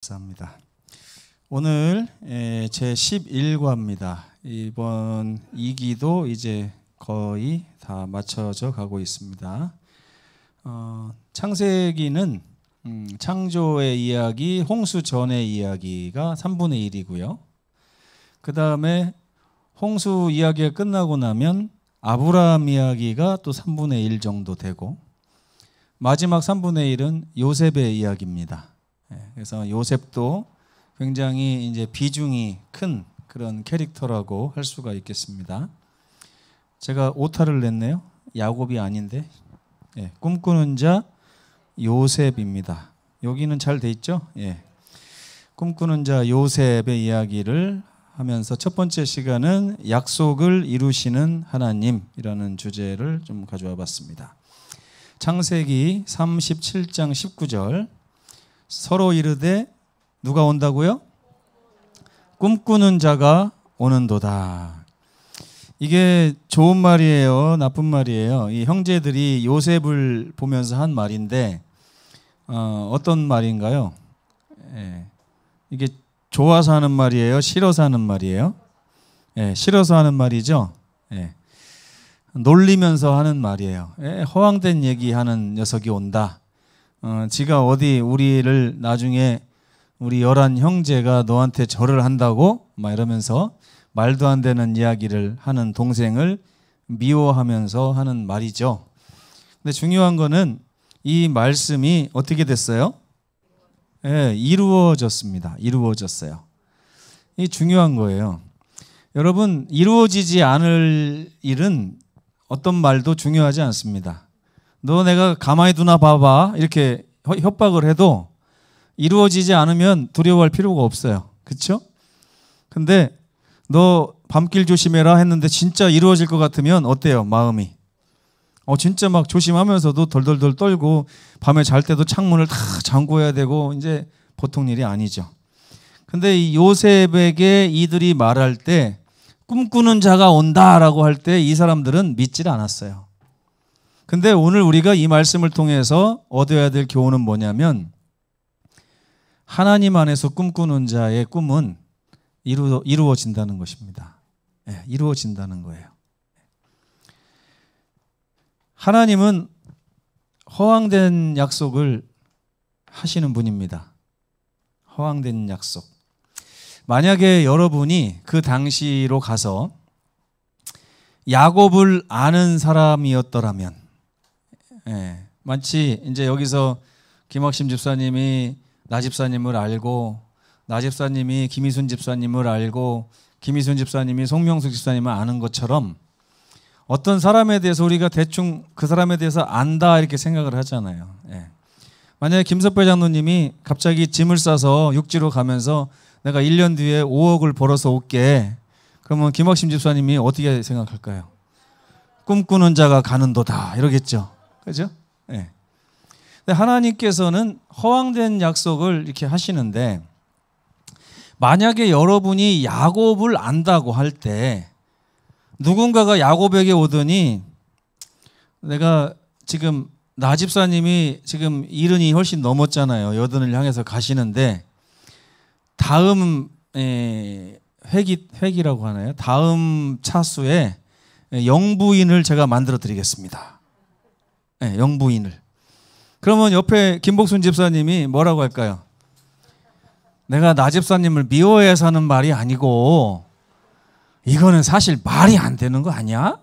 감사합니다. 오늘 제 11과입니다. 이번 2기도 이제 거의 다 맞춰져 가고 있습니다. 창세기는 창조의 이야기, 홍수 전의 이야기가 3분의 1이고요. 그 다음에 홍수 이야기가 끝나고 나면 아브라함 이야기가 또 3분의 1 정도 되고, 마지막 3분의 1은 요셉의 이야기입니다. 그래서 요셉도 굉장히 이제 비중이 큰 그런 캐릭터라고 할 수가 있겠습니다. 제가 오타를 냈네요. 야곱이 아닌데, 꿈꾸는 자 요셉입니다. 여기는 잘 돼 있죠? 꿈꾸는 자 요셉의 이야기를 하면서 첫 번째 시간은 약속을 이루시는 하나님이라는 주제를 좀 가져와 봤습니다. 창세기 37장 19절, 서로 이르되 누가 온다고요? 꿈꾸는 자가 오는도다. 이게 좋은 말이에요, 나쁜 말이에요? 이 형제들이 요셉을 보면서 한 말인데 어떤 말인가요? 이게 좋아서 하는 말이에요, 싫어서 하는 말이에요? 싫어서 하는 말이죠. 놀리면서 하는 말이에요. 허황된 얘기하는 녀석이 온다. 지가 어디 우리를 나중에 우리 11 형제가 너한테 절을 한다고 막 이러면서 말도 안 되는 이야기를 하는 동생을 미워하면서 하는 말이죠. 근데 중요한 거는 이 말씀이 어떻게 됐어요? 이루어졌습니다. 이루어졌어요. 이 중요한 거예요. 여러분, 이루어지지 않을 일은 어떤 말도 중요하지 않습니다. 너 내가 가만히 두나 봐봐 이렇게 협박을 해도 이루어지지 않으면 두려워할 필요가 없어요. 그렇죠? 근데 너 밤길 조심해라 했는데 진짜 이루어질 것 같으면 어때요? 마음이 진짜 막 조심하면서도 덜덜덜 떨고 밤에 잘 때도 창문을 다 잠궈야 되고, 이제 보통 일이 아니죠. 근데 이 요셉에게 이들이 말할 때 꿈꾸는 자가 온다라고 할 때 이 사람들은 믿질 않았어요. 근데 오늘 우리가 이 말씀을 통해서 얻어야 될 교훈은 뭐냐면, 하나님 안에서 꿈꾸는 자의 꿈은 이루어진다는 것입니다. 이루어진다는 거예요. 하나님은 허황된 약속을 하시는 분입니다. 허황된 약속. 만약에 여러분이 그 당시로 가서 야곱을 아는 사람이었더라면, 마치 이제 여기서 김학심 집사님이 나 집사님을 알고, 나 집사님이 김희순 집사님을 알고, 김희순 집사님이 송명숙 집사님을 아는 것처럼 어떤 사람에 대해서 우리가 대충 그 사람에 대해서 안다 이렇게 생각을 하잖아요. 만약에 김석배 장로님이 갑자기 짐을 싸서 육지로 가면서 내가 1년 뒤에 5억을 벌어서 올게, 그러면 김학심 집사님이 어떻게 생각할까요? 꿈꾸는 자가 가는도다 이러겠죠. 그죠? 근데 하나님께서는 허황된 약속을 이렇게 하시는데, 만약에 여러분이 야곱을 안다고 할 때 누군가가 야곱에게 오더니, 내가 지금 나 집사님이 지금 70이 훨씬 넘었잖아요. 여든을 향해서 가시는데 다음 회기라고 하나요? 다음 차수에 영부인을 제가 만들어 드리겠습니다. 영부인을. 그러면 옆에 김복순 집사님이 뭐라고 할까요? 내가 나 집사님을 미워해서 하는 말이 아니고 이거는 사실 말이 안 되는 거 아니야?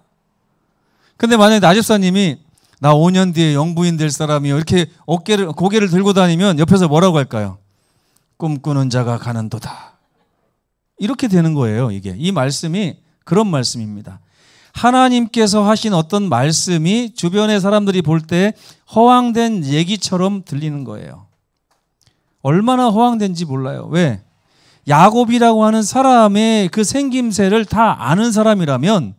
근데 만약에 나 집사님이 나 5년 뒤에 영부인 될 사람이요 이렇게 고개를 들고 다니면 옆에서 뭐라고 할까요? 꿈꾸는 자가 가는도다. 이렇게 되는 거예요. 이 말씀이 그런 말씀입니다. 하나님께서 하신 어떤 말씀이 주변의 사람들이 볼 때 허황된 얘기처럼 들리는 거예요. 얼마나 허황된지 몰라요. 왜? 야곱이라고 하는 사람의 그 생김새를 다 아는 사람이라면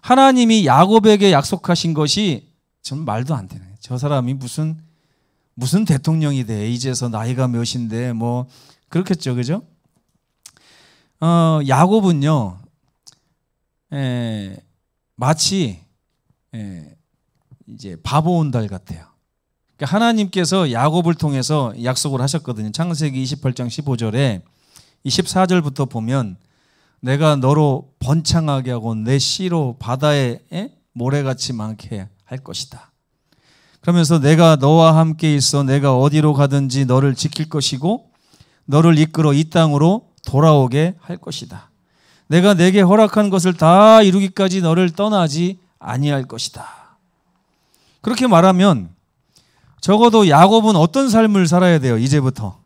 하나님이 야곱에게 약속하신 것이 전 말도 안 되네. 저 사람이 무슨 대통령이 돼. 이제서 나이가 몇인데 뭐 그렇겠죠. 그죠? 야곱은요. 마치 이제 바보 온달 같아요. 그러니까 하나님께서 야곱을 통해서 약속을 하셨거든요. 창세기 28장 15절에 24절부터 보면 내가 너로 번창하게 하고 내 씨로 바다에 모래같이 많게 할 것이다. 그러면서 내가 너와 함께 있어 내가 어디로 가든지 너를 지킬 것이고 너를 이끌어 이 땅으로 돌아오게 할 것이다. 내가 내게 허락한 것을 다 이루기까지 너를 떠나지 아니할 것이다. 그렇게 말하면 적어도 야곱은 어떤 삶을 살아야 돼요? 이제부터.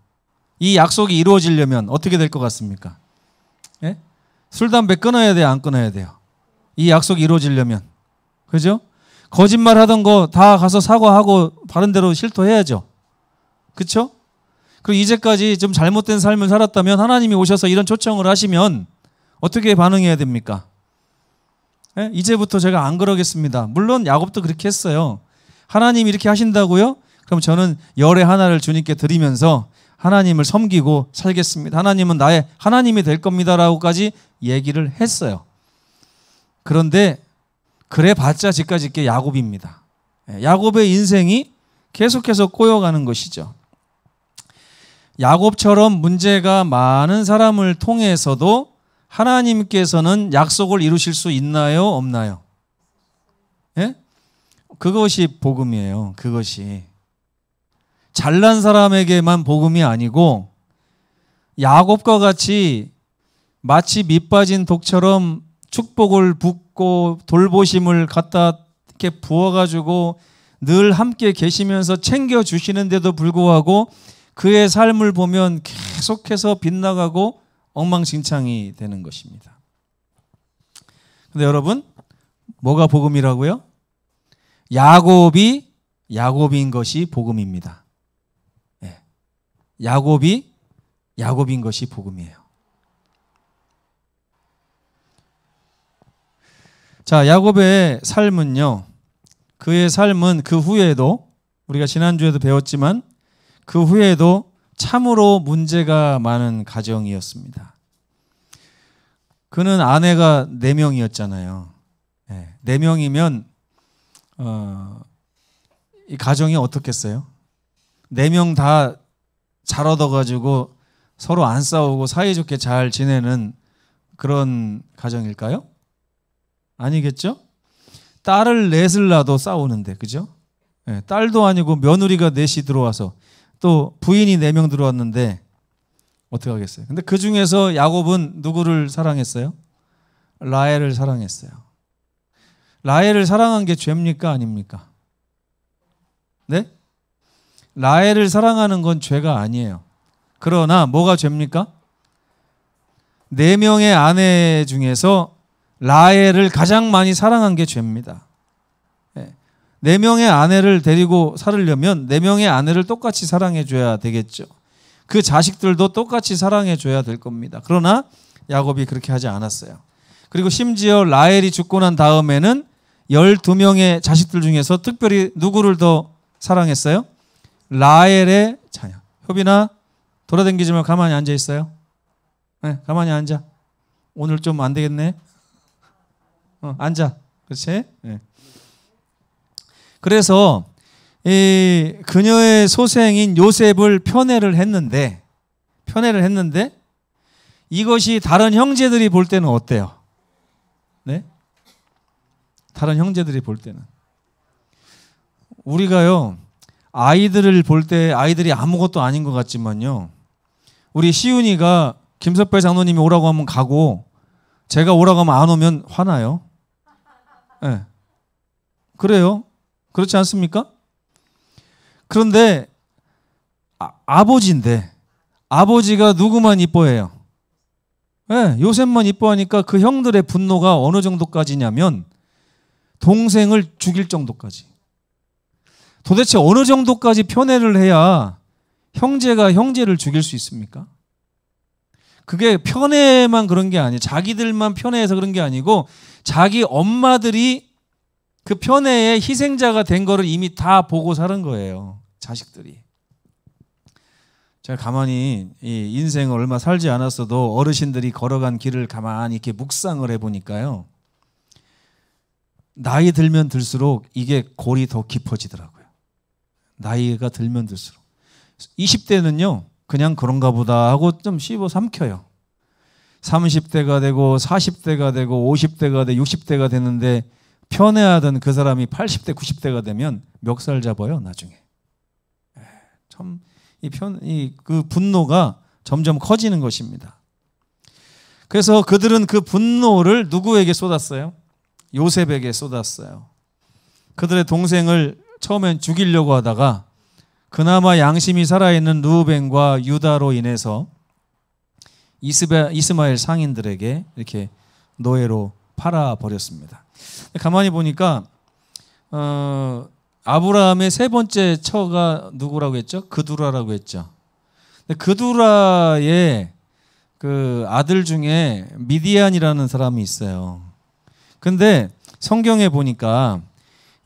이 약속이 이루어지려면 어떻게 될 것 같습니까? 예? 술, 담배 끊어야 돼요? 안 끊어야 돼요? 이 약속이 이루어지려면. 그죠? 거짓말 하던 거 다 가서 사과하고 바른 대로 실토해야죠. 그렇죠? 그리고 이제까지 좀 잘못된 삶을 살았다면 하나님이 오셔서 이런 초청을 하시면 어떻게 반응해야 됩니까? 예? 이제부터 제가 안 그러겠습니다. 물론 야곱도 그렇게 했어요. 하나님이 이렇게 하신다고요? 그럼 저는 열의 하나를 주님께 드리면서 하나님을 섬기고 살겠습니다. 하나님은 나의 하나님이 될 겁니다라고까지 얘기를 했어요. 그런데 그래봤자 지금까지 게 야곱입니다. 야곱의 인생이 계속해서 꼬여가는 것이죠. 야곱처럼 문제가 많은 사람을 통해서도 하나님께서는 약속을 이루실 수 있나요? 없나요? 예? 그것이 복음이에요. 그것이. 잘난 사람에게만 복음이 아니고 야곱과 같이 마치 밑 빠진 독처럼 축복을 붓고 돌보심을 갖다 이렇게 부어가지고 늘 함께 계시면서 챙겨주시는데도 불구하고 그의 삶을 보면 계속해서 빗나가고 엉망진창이 되는 것입니다. 근데 여러분, 뭐가 복음이라고요? 야곱인 것이 복음입니다. 네. 야곱인 것이 복음이에요. 자, 야곱의 삶은요, 그의 삶은 그 후에도 우리가 지난주에도 배웠지만 그 후에도 참으로 문제가 많은 가정이었습니다. 그는 아내가 4명이었잖아요. 4명이면 이 가정이 어떻겠어요? 4명 다 잘 얻어가지고 서로 안 싸우고 사이좋게 잘 지내는 그런 가정일까요? 아니겠죠? 딸을 넷을 낳아도 싸우는데, 그죠? 딸도 아니고 며느리가 넷이 들어와서 또 부인이 4명 들어왔는데 어떻게 하겠어요? 근데 그 중에서 야곱은 누구를 사랑했어요? 라헬을 사랑했어요. 라헬을 사랑한 게 죄입니까? 아닙니까? 네? 라헬을 사랑하는 건 죄가 아니에요. 그러나 뭐가 죄입니까? 4명의 아내 중에서 라헬을 가장 많이 사랑한 게 죄입니다. 4명의 아내를 데리고 살으려면 4명의 아내를 똑같이 사랑해 줘야 되겠죠. 그 자식들도 똑같이 사랑해 줘야 될 겁니다. 그러나 야곱이 그렇게 하지 않았어요. 그리고 심지어 라헬이 죽고 난 다음에는 12명의 자식들 중에서 특별히 누구를 더 사랑했어요? 라헬의 자녀. 효빈아, 돌아다니지 말고 가만히 앉아 있어요. 네, 가만히 앉아. 오늘 좀 안 되겠네. 앉아. 그렇지? 네. 그래서 이 그녀의 소생인 요셉을 편애를 했는데 이것이 다른 형제들이 볼 때는 어때요? 네? 다른 형제들이 볼 때는 우리가요, 아이들을 볼 때 아이들이 아무것도 아닌 것 같지만요, 우리 시윤이가 김석배 장로님이 오라고 하면 가고 제가 오라고 하면 안 오면 화나요. 네. 그래요. 그렇지 않습니까? 그런데 아버지인데 아버지가 누구만 이뻐해요? 네, 요셉만 이뻐하니까 그 형들의 분노가 어느 정도까지냐면 동생을 죽일 정도까지. 도대체 어느 정도까지 편애를 해야 형제가 형제를 죽일 수 있습니까? 그게 편애만 그런 게 아니에요. 자기들만 편애해서 그런 게 아니고 자기 엄마들이 그 편애의 희생자가 된 거를 이미 다 보고 사는 거예요. 자식들이. 제가 가만히 이 인생을 얼마 살지 않았어도 어르신들이 걸어간 길을 가만히 이렇게 묵상을 해보니까요, 나이 들면 들수록 이게 골이 더 깊어지더라고요. 나이가 들면 들수록. 20대는요, 그냥 그런가 보다 하고 좀 씹어 삼켜요. 30대가 되고 40대가 되고 50대가 되고 60대가 되는데 편애하던 그 사람이 80대, 90대가 되면 멱살 잡아요, 나중에. 참, 그 분노가 점점 커지는 것입니다. 그래서 그들은 그 분노를 누구에게 쏟았어요? 요셉에게 쏟았어요. 그들의 동생을 처음엔 죽이려고 하다가 그나마 양심이 살아있는 루벤과 유다로 인해서 이스마엘 상인들에게 이렇게 노예로 팔아버렸습니다. 가만히 보니까 아브라함의 세 번째 처가 누구라고 했죠? 그두라라고 했죠. 그두라의 그 아들 중에 미디안이라는 사람이 있어요. 근데 성경에 보니까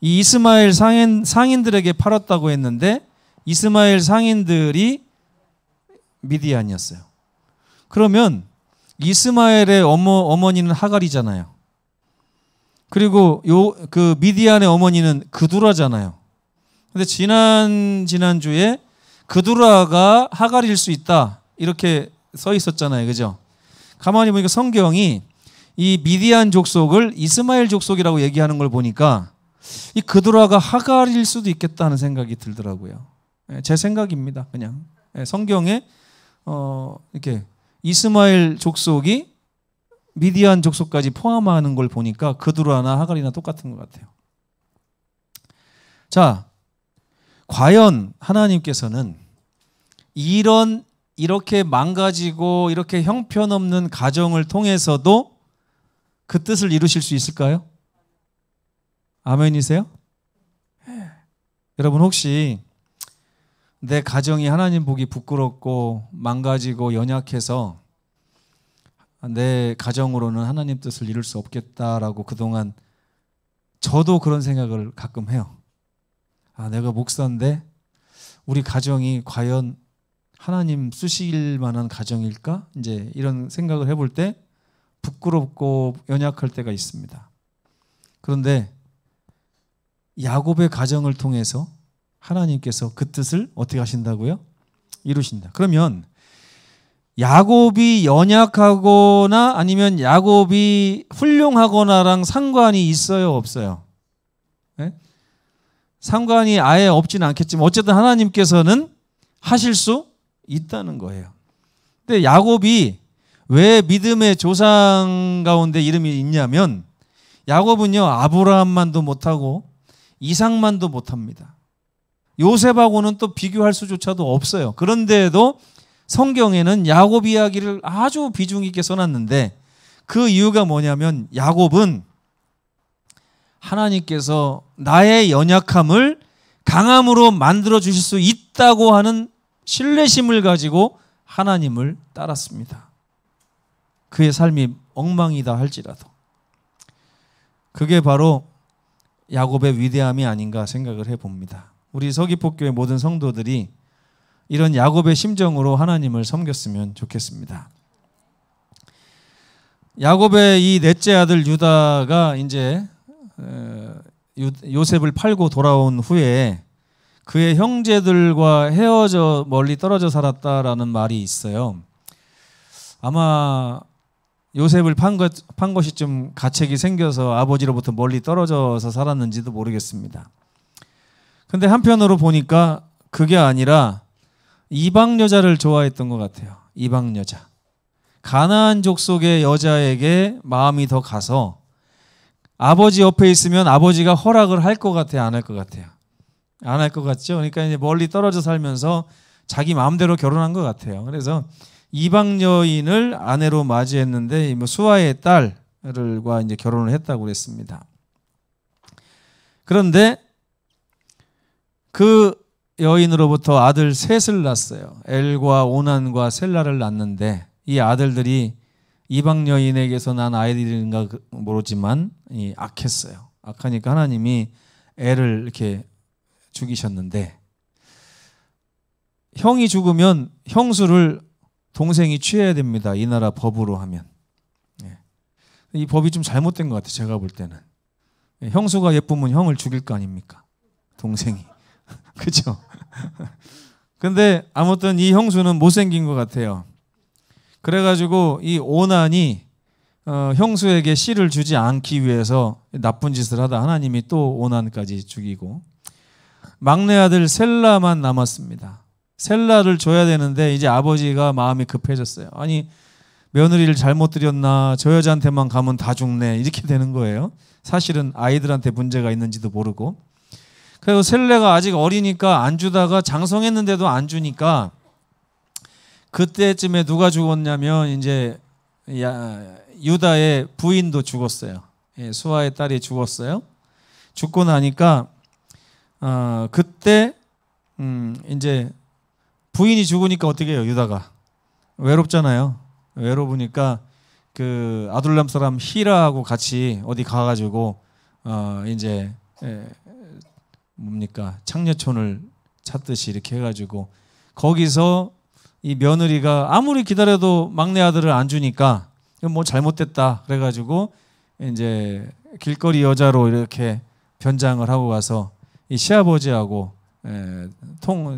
이 이스마엘 상인들에게 팔았다고 했는데 이스마엘 상인들이 미디안이었어요. 그러면 이스마엘의 어머니는 하갈이잖아요. 그리고 그 미디안의 어머니는 그두라잖아요. 근데 지난주에 그두라가 하갈일 수 있다 이렇게 써 있었잖아요. 그죠? 가만히 보니까 성경이 이 미디안 족속을 이스마엘 족속이라고 얘기하는 걸 보니까 이 그두라가 하갈일 수도 있겠다는 생각이 들더라고요. 제 생각입니다. 그냥 성경에 이렇게 이스마엘 족속이 미디안 족속까지 포함하는 걸 보니까 그두라나 하갈이나 똑같은 것 같아요. 자, 과연 하나님께서는 이렇게 망가지고 이렇게 형편없는 가정을 통해서도 그 뜻을 이루실 수 있을까요? 아멘이세요? 여러분 혹시 내 가정이 하나님 보기 부끄럽고 망가지고 연약해서 내 가정으로는 하나님 뜻을 이룰 수 없겠다라고 그동안 저도 그런 생각을 가끔 해요. 내가 목사인데 우리 가정이 과연 하나님 쓰실 만한 가정일까? 이제 이런 생각을 해볼 때 부끄럽고 연약할 때가 있습니다. 그런데 야곱의 가정을 통해서 하나님께서 그 뜻을 어떻게 하신다고요? 이루신다. 그러면 야곱이 연약하거나 아니면 야곱이 훌륭하거나랑 상관이 있어요, 없어요? 네? 상관이 아예 없지는 않겠지만 어쨌든 하나님께서는 하실 수 있다는 거예요. 근데 야곱이 왜 믿음의 조상 가운데 이름이 있냐면 야곱은요 아브라함만도 못하고 이삭만도 못합니다. 요셉하고는 또 비교할 수조차도 없어요. 그런데도 성경에는 야곱 이야기를 아주 비중 있게 써놨는데 그 이유가 뭐냐면 야곱은 하나님께서 나의 연약함을 강함으로 만들어 주실 수 있다고 하는 신뢰심을 가지고 하나님을 따랐습니다. 그의 삶이 엉망이다 할지라도 그게 바로 야곱의 위대함이 아닌가 생각을 해봅니다. 우리 서귀포교회 모든 성도들이 이런 야곱의 심정으로 하나님을 섬겼으면 좋겠습니다. 야곱의 이 넷째 아들 유다가 이제 요셉을 팔고 돌아온 후에 그의 형제들과 헤어져 멀리 떨어져 살았다라는 말이 있어요. 아마 요셉을 판 것이 좀 가책이 생겨서 아버지로부터 멀리 떨어져서 살았는지도 모르겠습니다. 근데 한편으로 보니까 그게 아니라 이방 여자를 좋아했던 것 같아요. 이방 여자. 가나안 족속의 여자에게 마음이 더 가서 아버지 옆에 있으면 아버지가 허락을 할 것 같아요? 안 할 것 같아요? 안 할 것 같죠? 그러니까 이제 멀리 떨어져 살면서 자기 마음대로 결혼한 것 같아요. 그래서 이방 여인을 아내로 맞이했는데 수아의 딸과 이제 결혼을 했다고 그랬습니다. 그런데 그 여인으로부터 아들 셋을 낳았어요. 엘과 오난과 셀라를 낳았는데 이 아들들이 이방 여인에게서 난 아이들인가 모르지만 악했어요. 악하니까 하나님이 애를 이렇게 죽이셨는데 형이 죽으면 형수를 동생이 취해야 됩니다. 이 나라 법으로 하면. 이 법이 좀 잘못된 것 같아요. 제가 볼 때는. 형수가 예쁘면 형을 죽일 거 아닙니까? 동생이. 그죠? 근데 아무튼 이 형수는 못생긴 것 같아요. 그래가지고 이 오난이 형수에게 씨를 주지 않기 위해서 나쁜 짓을 하다 하나님이 또 오난까지 죽이고 막내 아들 셀라만 남았습니다. 셀라를 줘야 되는데 이제 아버지가 마음이 급해졌어요. 아니 며느리를 잘못 들였나, 저 여자한테만 가면 다 죽네, 이렇게 되는 거예요. 사실은 아이들한테 문제가 있는지도 모르고. 그리고 셀레가 아직 어리니까 안 주다가 장성했는데도 안 주니까 그때쯤에 누가 죽었냐면 이제 유다의 부인도 죽었어요. 수아의 딸이 죽었어요. 죽고 나니까 그때 이제 부인이 죽으니까 어떻게 해요? 유다가 외롭잖아요. 외로우니까 그 아둘람 사람 히라하고 같이 어디 가가지고 이제 뭡니까 창녀촌을 찾듯이 이렇게 해가지고 거기서 이 며느리가 아무리 기다려도 막내 아들을 안 주니까 이건 뭐 잘못됐다 그래가지고 이제 길거리 여자로 이렇게 변장을 하고 가서 이 시아버지하고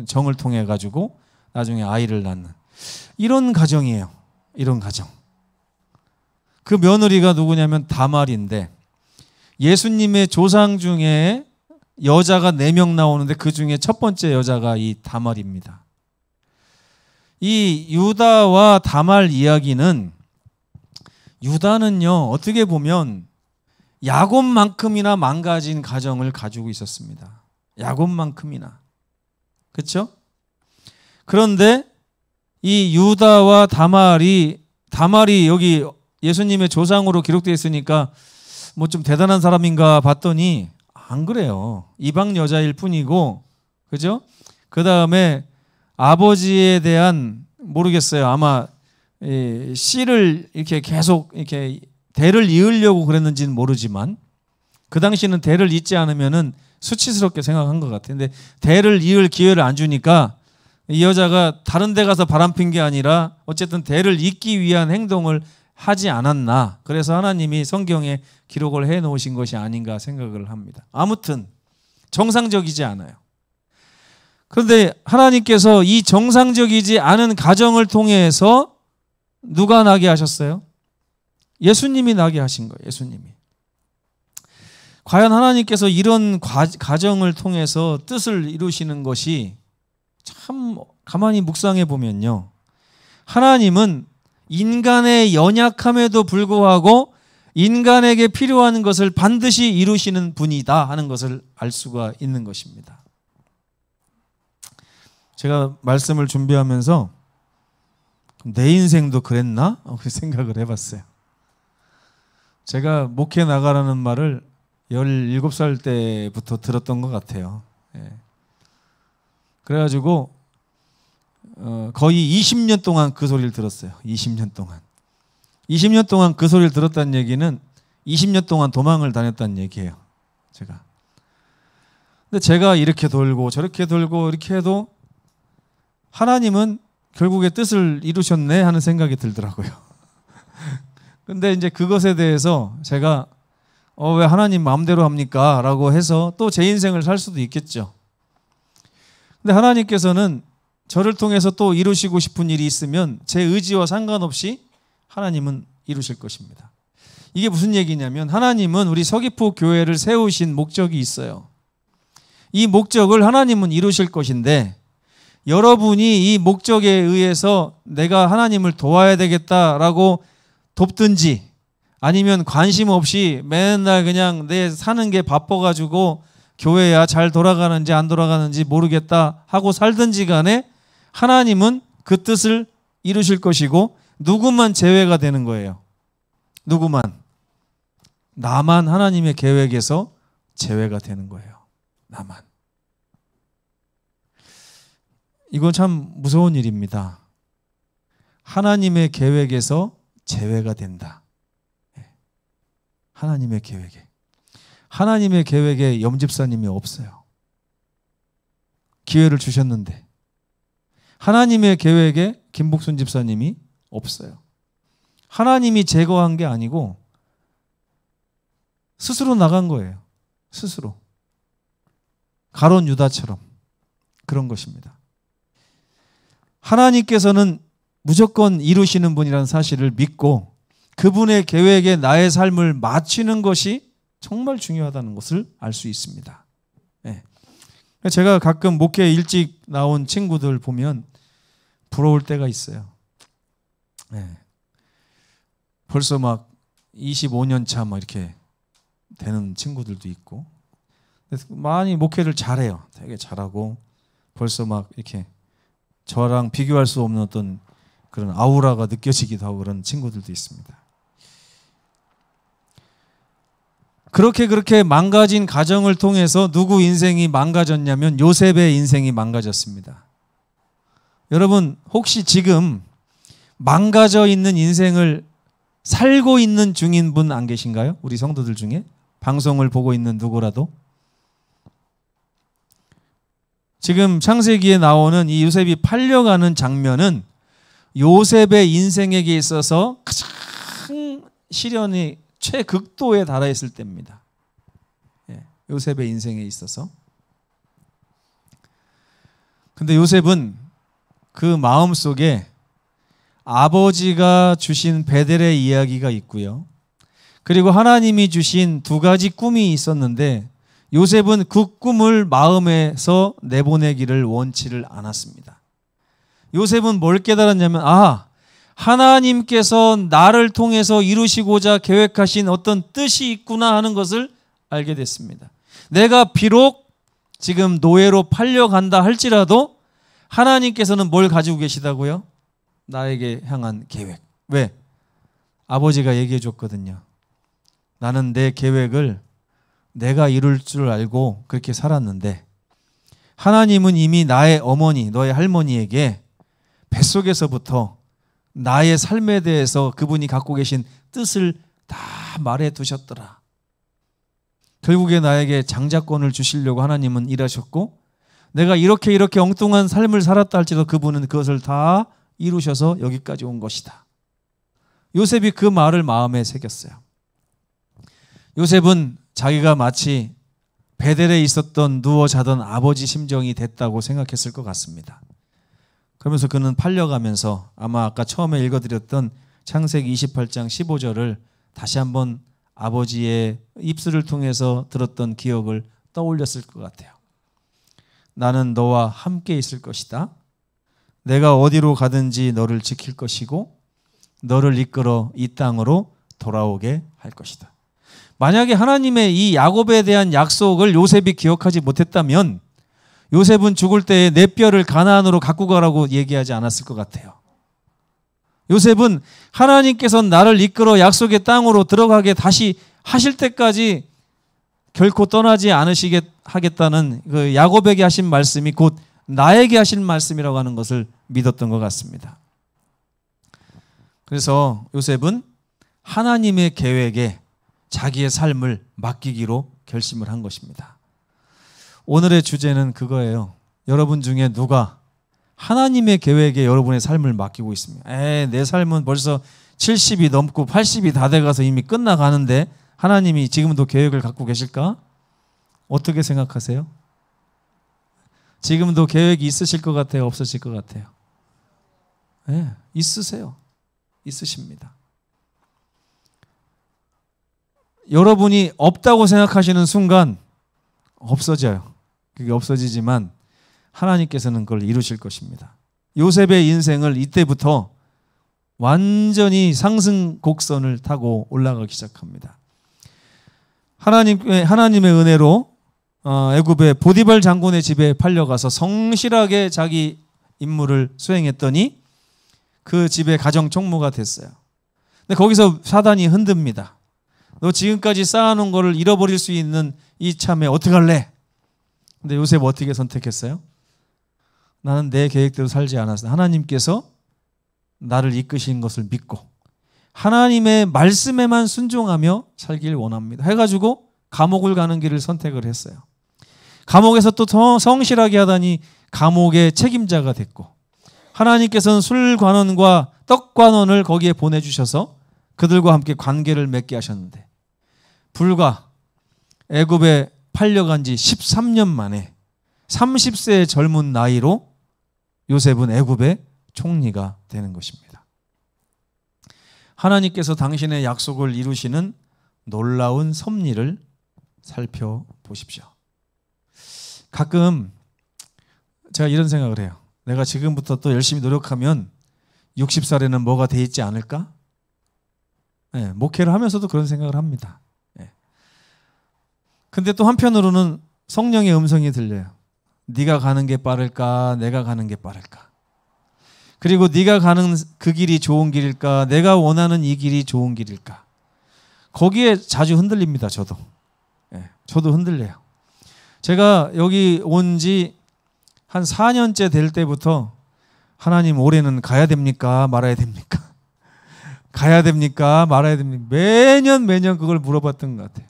정을 통해 가지고 나중에 아이를 낳는 이런 가정이에요. 이런 가정. 그 며느리가 누구냐면 다말인데 예수님의 조상 중에 여자가 4명 나오는데 그 중에 첫 번째 여자가 이 다말입니다. 이 유다와 다말 이야기는 유다는요 어떻게 보면 야곱만큼이나 망가진 가정을 가지고 있었습니다. 야곱만큼이나. 그렇죠? 그런데 이 유다와 다말이 여기 예수님의 조상으로 기록되어 있으니까 뭐 좀 대단한 사람인가 봤더니 안 그래요. 이방 여자일 뿐이고, 그죠? 그 다음에 아버지에 대한 모르겠어요. 아마 씨를 이렇게 계속 이렇게 대를 이으려고 그랬는지는 모르지만 그 당시는 대를 잇지 않으면은 수치스럽게 생각한 것 같아요. 근데 대를 이을 기회를 안 주니까 이 여자가 다른 데 가서 바람핀 게 아니라 어쨌든 대를 잇기 위한 행동을 하지 않았나. 그래서 하나님이 성경에 기록을 해 놓으신 것이 아닌가 생각을 합니다. 아무튼 정상적이지 않아요. 그런데 하나님께서 이 정상적이지 않은 가정을 통해서 누가 나게 하셨어요? 예수님이 나게 하신 거예요. 예수님이. 과연 하나님께서 이런 가정을 통해서 뜻을 이루시는 것이 참 가만히 묵상해 보면요. 하나님은 인간의 연약함에도 불구하고 인간에게 필요한 것을 반드시 이루시는 분이다 하는 것을 알 수가 있는 것입니다. 제가 말씀을 준비하면서 내 인생도 그랬나? 그 생각을 해봤어요. 제가 목회 나가라는 말을 17살 때부터 들었던 것 같아요. 그래가지고 거의 20년 동안 그 소리를 들었어요. 20년 동안. 20년 동안 그 소리를 들었다는 얘기는 20년 동안 도망을 다녔다는 얘기예요. 제가. 근데 제가 이렇게 돌고 저렇게 돌고 이렇게 해도 하나님은 결국에 뜻을 이루셨네 하는 생각이 들더라고요. 근데 이제 그것에 대해서 제가 왜 하나님 마음대로 합니까? 라고 해서 또 제 인생을 살 수도 있겠죠. 근데 하나님께서는 저를 통해서 또 이루시고 싶은 일이 있으면 제 의지와 상관없이 하나님은 이루실 것입니다. 이게 무슨 얘기냐면 하나님은 우리 서귀포 교회를 세우신 목적이 있어요. 이 목적을 하나님은 이루실 것인데 여러분이 이 목적에 의해서 내가 하나님을 도와야 되겠다라고 돕든지 아니면 관심 없이 맨날 그냥 내 사는 게 바빠가지고 교회야 잘 돌아가는지 안 돌아가는지 모르겠다 하고 살든지 간에 하나님은 그 뜻을 이루실 것이고 누구만 제외가 되는 거예요. 누구만. 나만 하나님의 계획에서 제외가 되는 거예요. 나만. 이건 참 무서운 일입니다. 하나님의 계획에서 제외가 된다. 하나님의 계획에. 하나님의 계획에 염집사님이 없어요. 기회를 주셨는데. 하나님의 계획에 김복순 집사님이 없어요. 하나님이 제거한 게 아니고 스스로 나간 거예요. 스스로. 가론 유다처럼. 그런 것입니다. 하나님께서는 무조건 이루시는 분이라는 사실을 믿고 그분의 계획에 나의 삶을 맞추는 것이 정말 중요하다는 것을 알 수 있습니다. 네. 제가 가끔 목회 일찍 나온 친구들 보면 부러울 때가 있어요. 네. 벌써 막 25년 차 막 이렇게 되는 친구들도 있고 많이 목회를 잘해요. 되게 잘하고 벌써 막 이렇게 저랑 비교할 수 없는 어떤 그런 아우라가 느껴지기도 하고 그런 친구들도 있습니다. 그렇게 망가진 가정을 통해서 누구 인생이 망가졌냐면 요셉의 인생이 망가졌습니다. 여러분 혹시 지금 망가져 있는 인생을 살고 있는 중인 분 안 계신가요? 우리 성도들 중에 방송을 보고 있는 누구라도 지금 창세기에 나오는 이 요셉이 팔려가는 장면은 요셉의 인생에게 있어서 가장 시련이 최극도에 달하 있을 때입니다. 요셉의 인생에 있어서. 근데 요셉은 그 마음속에 아버지가 주신 베델의 이야기가 있고요. 그리고 하나님이 주신 두 가지 꿈이 있었는데 요셉은 그 꿈을 마음에서 내보내기를 원치를 않았습니다. 요셉은 뭘 깨달았냐면 하나님께서 나를 통해서 이루시고자 계획하신 어떤 뜻이 있구나 하는 것을 알게 됐습니다. 내가 비록 지금 노예로 팔려간다 할지라도 하나님께서는 뭘 가지고 계시다고요? 나에게 향한 계획. 왜? 아버지가 얘기해 줬거든요. 나는 내 계획을 내가 이룰 줄 알고 그렇게 살았는데 하나님은 이미 나의 어머니, 너의 할머니에게 뱃속에서부터 나의 삶에 대해서 그분이 갖고 계신 뜻을 다 말해 두셨더라. 결국에 나에게 장자권을 주시려고 하나님은 일하셨고 내가 이렇게 엉뚱한 삶을 살았다 할지라도 그분은 그것을 다 이루셔서 여기까지 온 것이다. 요셉이 그 말을 마음에 새겼어요. 요셉은 자기가 마치 베델에 있었던 누워 자던 아버지 심정이 됐다고 생각했을 것 같습니다. 그러면서 그는 팔려가면서 아마 아까 처음에 읽어드렸던 창세기 28장 15절을 다시 한번 아버지의 입술을 통해서 들었던 기억을 떠올렸을 것 같아요. 나는 너와 함께 있을 것이다. 내가 어디로 가든지 너를 지킬 것이고 너를 이끌어 이 땅으로 돌아오게 할 것이다. 만약에 하나님의 이 야곱에 대한 약속을 요셉이 기억하지 못했다면 요셉은 죽을 때에 내 뼈를 가나안으로 갖고 가라고 얘기하지 않았을 것 같아요. 요셉은 하나님께서 나를 이끌어 약속의 땅으로 들어가게 다시 하실 때까지 결코 떠나지 않으시겠다는 그 야곱에게 하신 말씀이 곧 나에게 하신 말씀이라고 하는 것을 믿었던 것 같습니다. 그래서 요셉은 하나님의 계획에 자기의 삶을 맡기기로 결심을 한 것입니다. 오늘의 주제는 그거예요. 여러분 중에 누가 하나님의 계획에 여러분의 삶을 맡기고 있습니다. 내 삶은 벌써 70이 넘고 80이 다 돼가서 이미 끝나가는데 하나님이 지금도 계획을 갖고 계실까? 어떻게 생각하세요? 지금도 계획이 있으실 것 같아요? 없으실 것 같아요? 있으세요. 있으십니다. 여러분이 없다고 생각하시는 순간 없어져요. 그게 없어지지만 하나님께서는 그걸 이루실 것입니다. 요셉의 인생을 이때부터 완전히 상승 곡선을 타고 올라가기 시작합니다. 하나님의 은혜로 애굽의 보디발 장군의 집에 팔려가서 성실하게 자기 임무를 수행했더니 그 집의 가정 총무가 됐어요. 근데 거기서 사단이 흔듭니다. 너 지금까지 쌓아놓은 거를 잃어버릴 수 있는 이 참에 어떡할래? 근데 요셉 어떻게 선택했어요? 나는 내 계획대로 살지 않았어. 하나님께서 나를 이끄신 것을 믿고 하나님의 말씀에만 순종하며 살길 원합니다. 해가지고 감옥을 가는 길을 선택을 했어요. 감옥에서 또 더 성실하게 하다니 감옥의 책임자가 됐고 하나님께서는 술관원과 떡관원을 거기에 보내주셔서 그들과 함께 관계를 맺게 하셨는데 불과 애굽에 팔려간 지 13년 만에 30세의 젊은 나이로 요셉은 애굽의 총리가 되는 것입니다. 하나님께서 당신의 약속을 이루시는 놀라운 섭리를 살펴보십시오. 가끔 제가 이런 생각을 해요. 내가 지금부터 또 열심히 노력하면 60살에는 뭐가 돼 있지 않을까? 네, 목회를 하면서도 그런 생각을 합니다. 네. 근데 또 한편으로는 성령의 음성이 들려요. 네가 가는 게 빠를까? 내가 가는 게 빠를까? 그리고 네가 가는 그 길이 좋은 길일까? 내가 원하는 이 길이 좋은 길일까? 거기에 자주 흔들립니다. 저도. 네, 저도 흔들려요. 제가 여기 온 지 한 4년째 될 때부터 하나님 올해는 가야 됩니까? 말아야 됩니까? 가야 됩니까? 말아야 됩니까? 매년 그걸 물어봤던 것 같아요.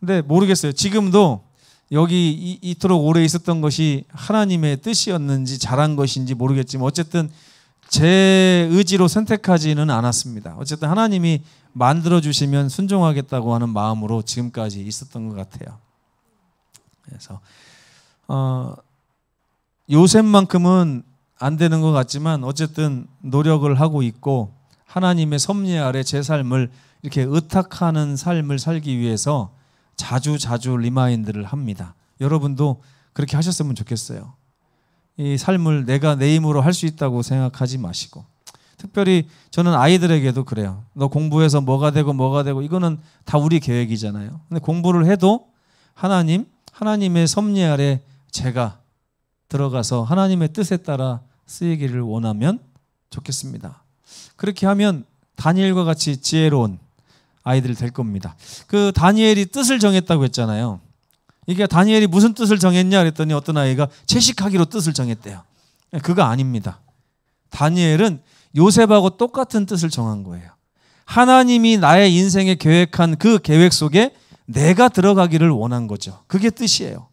근데 모르겠어요. 지금도 여기 이토록 오래 있었던 것이 하나님의 뜻이었는지 잘한 것인지 모르겠지만 어쨌든 제 의지로 선택하지는 않았습니다. 어쨌든 하나님이 만들어주시면 순종하겠다고 하는 마음으로 지금까지 있었던 것 같아요. 그래서 요셉만큼은 안 되는 것 같지만 어쨌든 노력을 하고 있고 하나님의 섭리 아래 제 삶을 이렇게 의탁하는 삶을 살기 위해서 자주 리마인드를 합니다. 여러분도 그렇게 하셨으면 좋겠어요. 이 삶을 내가 내 힘으로 할 수 있다고 생각하지 마시고, 특별히 저는 아이들에게도 그래요. 너 공부해서 뭐가 되고 이거는 다 우리 계획이잖아요. 근데 공부를 해도 하나님의 섭리 아래 제가 들어가서 하나님의 뜻에 따라 쓰이기를 원하면 좋겠습니다. 그렇게 하면 다니엘과 같이 지혜로운 아이들 될 겁니다. 그 다니엘이 뜻을 정했다고 했잖아요. 이게 다니엘이 무슨 뜻을 정했냐 그랬더니 어떤 아이가 채식하기로 뜻을 정했대요. 그거 아닙니다. 다니엘은 요셉하고 똑같은 뜻을 정한 거예요. 하나님이 나의 인생에 계획한 그 계획 속에 내가 들어가기를 원한 거죠. 그게 뜻이에요.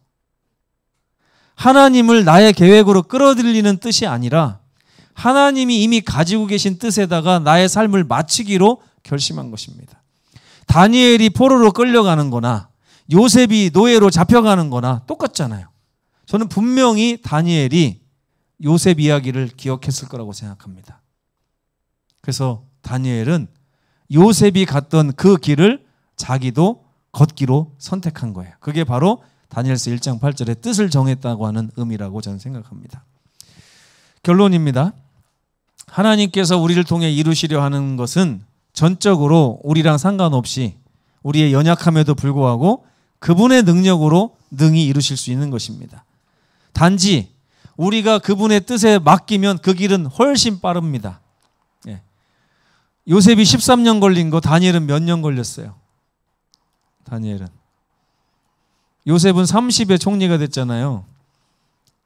하나님을 나의 계획으로 끌어들이는 뜻이 아니라 하나님이 이미 가지고 계신 뜻에다가 나의 삶을 마치기로 결심한 것입니다. 다니엘이 포로로 끌려가는 거나 요셉이 노예로 잡혀가는 거나 똑같잖아요. 저는 분명히 다니엘이 요셉 이야기를 기억했을 거라고 생각합니다. 그래서 다니엘은 요셉이 갔던 그 길을 자기도 걷기로 선택한 거예요. 그게 바로 다니엘서 1장 8절에 뜻을 정했다고 하는 의미라고 저는 생각합니다. 결론입니다. 하나님께서 우리를 통해 이루시려 하는 것은 전적으로 우리랑 상관없이 우리의 연약함에도 불구하고 그분의 능력으로 능히 이루실 수 있는 것입니다. 단지 우리가 그분의 뜻에 맡기면 그 길은 훨씬 빠릅니다. 예. 요셉이 13년 걸린 거 다니엘은 몇 년 걸렸어요? 다니엘은. 요셉은 30에 총리가 됐잖아요.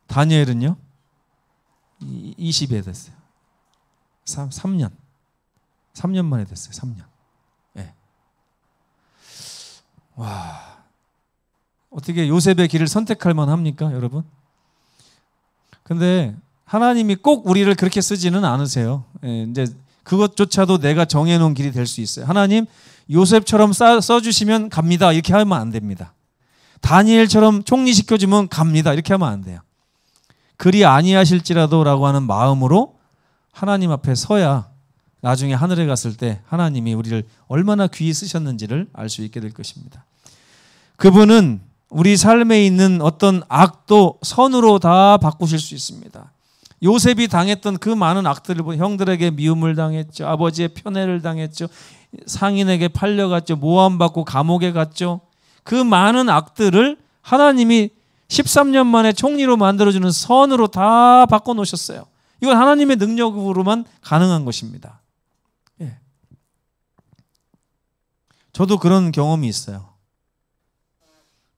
다니엘은요? 20에 됐어요. 3년. 3년 만에 됐어요. 3년. 예. 와. 어떻게 요셉의 길을 선택할 만합니까, 여러분? 근데 하나님이 꼭 우리를 그렇게 쓰지는 않으세요. 예, 이제 그것조차도 내가 정해놓은 길이 될 수 있어요. 하나님 요셉처럼 써주시면 갑니다. 이렇게 하면 안 됩니다. 다니엘처럼 총리시켜주면 갑니다. 이렇게 하면 안 돼요. 그리 아니하실지라도 라고 하는 마음으로 하나님 앞에 서야 나중에 하늘에 갔을 때 하나님이 우리를 얼마나 귀히 쓰셨는지를 알 수 있게 될 것입니다. 그분은 우리 삶에 있는 어떤 악도 선으로 다 바꾸실 수 있습니다. 요셉이 당했던 그 많은 악들을 보면 형들에게 미움을 당했죠. 아버지의 편애를 당했죠. 상인에게 팔려갔죠. 모함받고 감옥에 갔죠. 그 많은 악들을 하나님이 13년 만에 총리로 만들어주는 선으로 다 바꿔놓으셨어요. 이건 하나님의 능력으로만 가능한 것입니다. 예. 저도 그런 경험이 있어요.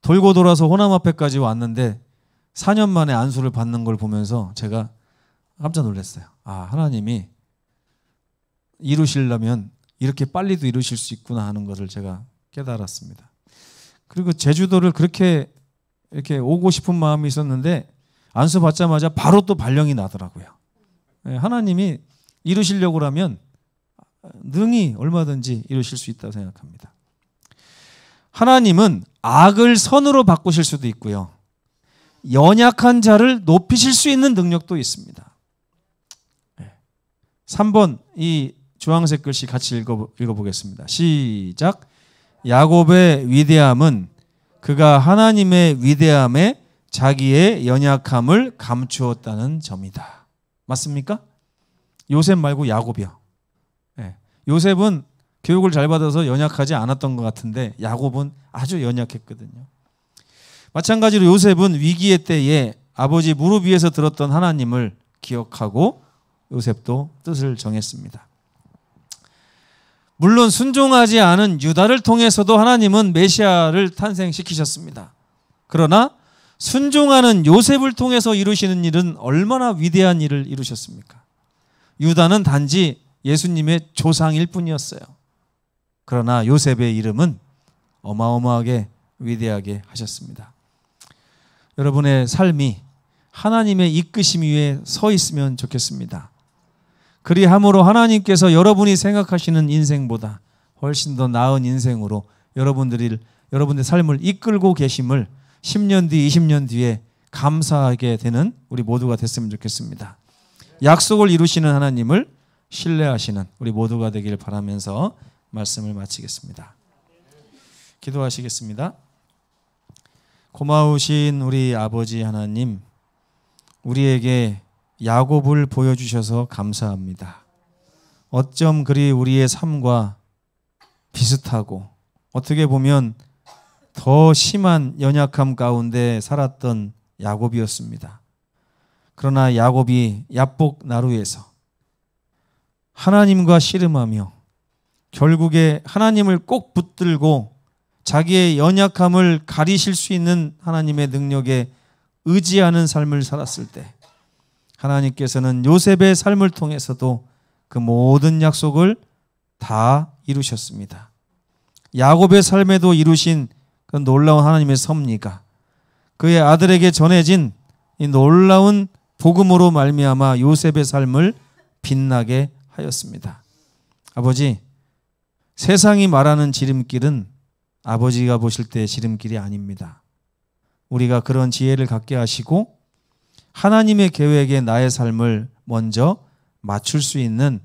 돌고 돌아서 호남 앞에까지 왔는데 4년 만에 안수를 받는 걸 보면서 제가 깜짝 놀랐어요. 아, 하나님이 이루시려면 이렇게 빨리도 이루실 수 있구나 하는 것을 제가 깨달았습니다. 그리고 제주도를 그렇게 이렇게 오고 싶은 마음이 있었는데 안수 받자마자 바로 또 발령이 나더라고요. 하나님이 이루시려고 하면 능히 얼마든지 이루실 수 있다고 생각합니다. 하나님은 악을 선으로 바꾸실 수도 있고요. 연약한 자를 높이실 수 있는 능력도 있습니다. 3번 이 주황색 글씨 같이 읽어보겠습니다. 시작. 야곱의 위대함은 그가 하나님의 위대함에 자기의 연약함을 감추었다는 점이다. 맞습니까? 요셉 말고 야곱이요. 요셉은 교육을 잘 받아서 연약하지 않았던 것 같은데 야곱은 아주 연약했거든요. 마찬가지로 요셉은 위기의 때에 아버지 무릎 위에서 들었던 하나님을 기억하고 요셉도 뜻을 정했습니다. 물론 순종하지 않은 유다를 통해서도 하나님은 메시아를 탄생시키셨습니다. 그러나 순종하는 요셉을 통해서 이루시는 일은 얼마나 위대한 일을 이루셨습니까? 유다는 단지 예수님의 조상일 뿐이었어요. 그러나 요셉의 이름은 어마어마하게 위대하게 하셨습니다. 여러분의 삶이 하나님의 이끄심 위에 서 있으면 좋겠습니다. 그리함으로 하나님께서 여러분이 생각하시는 인생보다 훨씬 더 나은 인생으로 여러분들의 삶을 이끌고 계심을 10년 뒤, 20년 뒤에 감사하게 되는 우리 모두가 됐으면 좋겠습니다. 약속을 이루시는 하나님을 신뢰하시는 우리 모두가 되길 바라면서 말씀을 마치겠습니다. 기도하시겠습니다. 고마우신 우리 아버지 하나님, 우리에게 야곱을 보여주셔서 감사합니다. 어쩜 그리 우리의 삶과 비슷하고 어떻게 보면 더 심한 연약함 가운데 살았던 야곱이었습니다. 그러나 야곱이 야복 나루에서 하나님과 씨름하며 결국에 하나님을 꼭 붙들고 자기의 연약함을 가리실 수 있는 하나님의 능력에 의지하는 삶을 살았을 때 하나님께서는 요셉의 삶을 통해서도 그 모든 약속을 다 이루셨습니다. 야곱의 삶에도 이루신 그 놀라운 하나님의 섭리가 그의 아들에게 전해진 이 놀라운 복음으로 말미암아 요셉의 삶을 빛나게 하였습니다. 아버지, 세상이 말하는 지름길은 아버지가 보실 때의 지름길이 아닙니다. 우리가 그런 지혜를 갖게 하시고 하나님의 계획에 나의 삶을 먼저 맞출 수 있는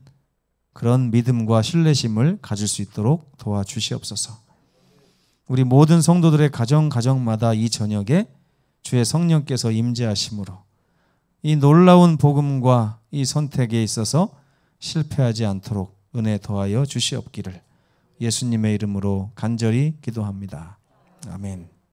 그런 믿음과 신뢰심을 가질 수 있도록 도와주시옵소서. 우리 모든 성도들의 가정마다 이 저녁에 주의 성령께서 임재하심으로 이 놀라운 복음과 이 선택에 있어서 실패하지 않도록 은혜 더하여 주시옵기를 예수님의 이름으로 간절히 기도합니다. 아멘.